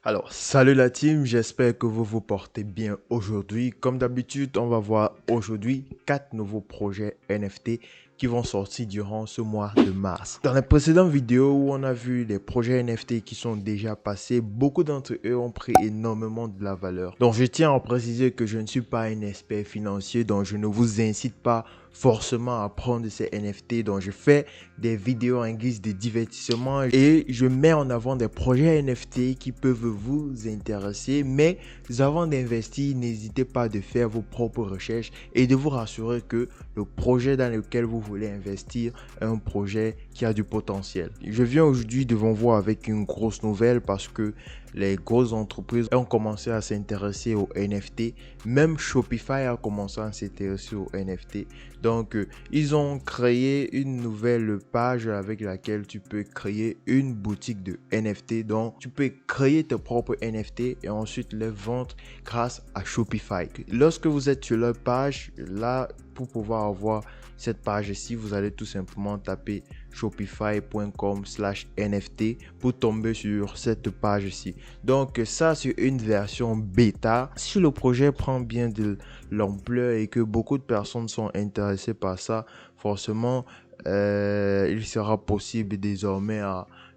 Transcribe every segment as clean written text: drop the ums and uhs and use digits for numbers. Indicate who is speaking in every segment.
Speaker 1: Alors, salut la team, j'espère que vous vous portez bien aujourd'hui. Comme d'habitude, on va voir aujourd'hui 4 nouveaux projets NFT qui vont sortir durant ce mois de mars. Dans les précédentes vidéos où on a vu les projets NFT qui sont déjà passés, beaucoup d'entre eux ont pris énormément de la valeur. Donc, je tiens à préciser que je ne suis pas un expert financier, donc je ne vous incite pas forcément à prendre ces NFT. Donc, je fais des vidéos en guise de divertissement et je mets en avant des projets NFT qui peuvent vous intéresser. Mais avant d'investir, n'hésitez pas de faire vos propres recherches et de vous rassurer que le projet dans lequel vous voulez investir est un projet qui a du potentiel. Je viens aujourd'hui devant vous avec une grosse nouvelle parce que les grosses entreprises ont commencé à s'intéresser aux NFT. Même Shopify a commencé à s'intéresser aux NFT. Donc, ils ont créé une nouvelle page avec laquelle tu peux créer une boutique de NFT. Donc, tu peux créer tes propres NFT et ensuite les vendre grâce à Shopify. Lorsque vous êtes sur leur page, là, pour pouvoir avoir cette page-ci, vous allez tout simplement taper shopify.com/NFT pour tomber sur cette page-ci. Donc ça, c'est une version bêta. Si le projet prend bien de l'ampleur et que beaucoup de personnes sont intéressées par ça, forcément, il sera possible désormais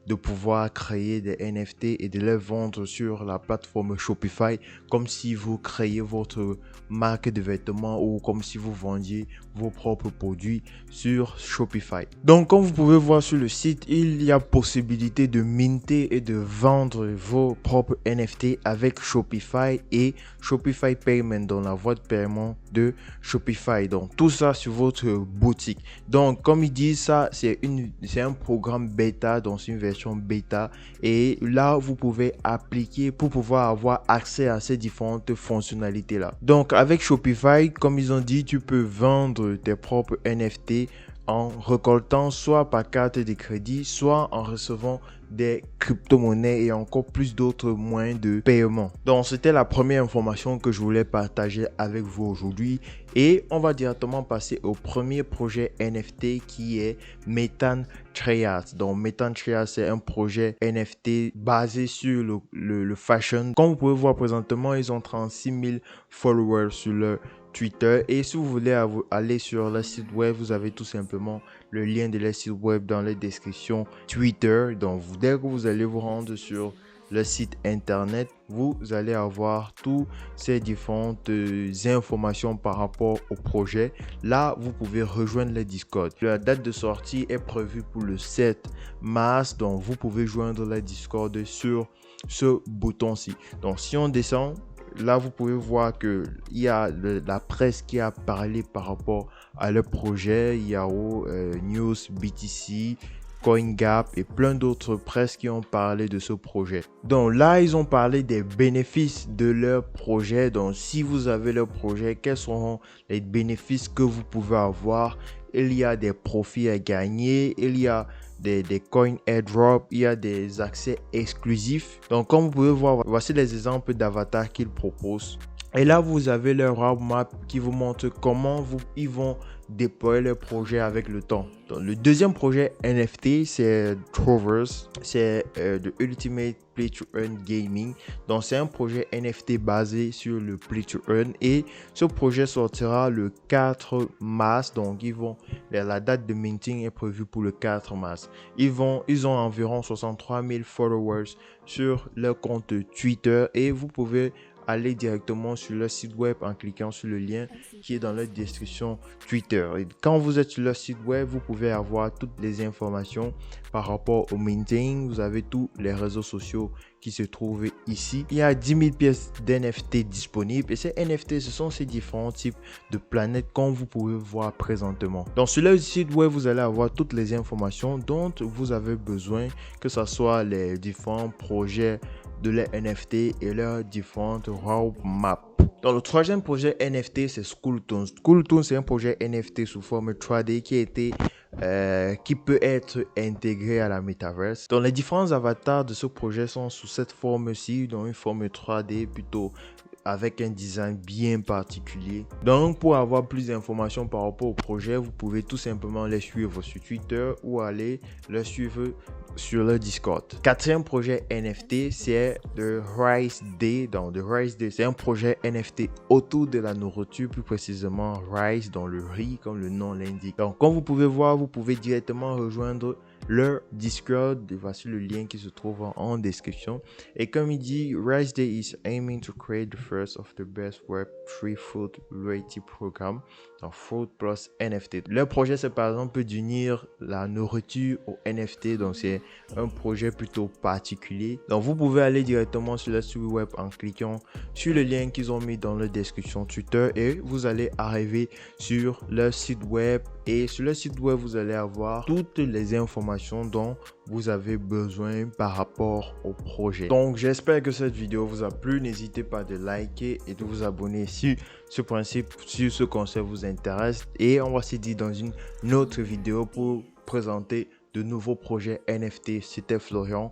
Speaker 1: de pouvoir créer des NFT et de les vendre sur la plateforme Shopify comme si vous créez votre marque de vêtements ou comme si vous vendiez vos propres produits sur Shopify. Donc, comme vous pouvez voir sur le site, il y a possibilité de minter et de vendre vos propres NFT avec Shopify et Shopify Payment dans la voie de paiement de Shopify. Donc, tout ça sur votre boutique. Donc, comme ils disent ça, c'est un programme bêta, donc c'est une version bêta. Et là, vous pouvez appliquer pour pouvoir avoir accès à ces différentes fonctionnalités-là. Donc, avec Shopify, comme ils ont dit, tu peux vendre tes propres NFT en récoltant soit par carte de crédit, soit en recevant des crypto-monnaies et encore plus d'autres moyens de paiement. Donc, c'était la première information que je voulais partager avec vous aujourd'hui. Et on va directement passer au premier projet NFT qui est Methane Trias. Donc, Methane Trias, c'est un projet NFT basé sur le fashion. Comme vous pouvez voir présentement, ils ont 36 000 followers sur leur Twitter. Et si vous voulez aller sur le site web, vous avez tout simplement le lien de leur site web dans la description Twitter. Donc, dès que vous allez vous rendre sur le site internet, vous allez avoir toutes ces différentes informations par rapport au projet. Là, vous pouvez rejoindre le Discord. La date de sortie est prévue pour le 7 mars. Donc, vous pouvez joindre le Discord sur ce bouton-ci. Donc, si on descend, là, vous pouvez voir qu'il y a la presse qui a parlé par rapport à leur projet. Yahoo, News, BTC, CoinGap et plein d'autres presses qui ont parlé de ce projet. Donc là, ils ont parlé des bénéfices de leur projet. Donc si vous avez leur projet, quels seront les bénéfices que vous pouvez avoir? Il y a des profits à gagner, il y a des coins airdrop, il y a des accès exclusifs. Donc comme vous pouvez voir, voici les exemples d'avatars qu'ils proposent. Et là, vous avez leur roadmap qui vous montre comment ils vont déployer leur projet avec le temps. Donc, le deuxième projet NFT, c'est Trovers. C'est de Ultimate Play to Earn Gaming. Donc, c'est un projet NFT basé sur le Play to Earn. Et ce projet sortira le 4 mars. Donc, la date de minting est prévue pour le 4 mars. Ils ont environ 63 000 followers sur leur compte Twitter. Et vous pouvez aller directement sur leur site web en cliquant sur le lien qui est dans la description Twitter. Et quand vous êtes sur leur site web, vous pouvez avoir toutes les informations par rapport au minting. Vous avez tous les réseaux sociaux qui se trouvent ici. Il y a 10 000 pièces d'NFT disponibles et ces NFT, ce sont ces différents types de planètes comme vous pouvez voir présentement. Donc sur leur site web, vous allez avoir toutes les informations dont vous avez besoin, que ce soit les différents projets de les NFT et leurs différentes roadmaps. Dans le troisième projet NFT, c'est Skulltune. Skulltune, c'est un projet NFT sous forme 3D qui peut être intégré à la Metaverse. Donc, les différents avatars de ce projet sont sous cette forme-ci, dans une forme 3D plutôt avec un design bien particulier. Donc pour avoir plus d'informations par rapport au projet, vous pouvez tout simplement les suivre sur Twitter ou aller les suivre sur le Discord. Quatrième projet NFT, c'est The Rice Day. Donc, The Rice Day, c'est un projet NFT autour de la nourriture, plus précisément rice, dans le riz, comme le nom l'indique. Donc, comme vous pouvez voir, vous pouvez directement rejoindre leur Discord. Voici le lien qui se trouve en description. Et comme il dit, Rice Day is aiming to create the first of the best Web3 food loyalty program, donc Food plus NFT. Leur projet, c'est par exemple d'unir la nourriture au NFT. Donc, c'est un projet plutôt particulier. Donc, vous pouvez aller directement sur leur site web en cliquant sur le lien qu'ils ont mis dans la description Twitter et vous allez arriver sur leur site web. Et sur le site web, vous allez avoir toutes les informations dont vous avez besoin par rapport au projet. Donc, j'espère que cette vidéo vous a plu. N'hésitez pas de liker et de vous abonner si ce principe, si ce concept vous intéresse. Et on va se dire dans une autre vidéo pour présenter de nouveaux projets NFT. C'était Florian.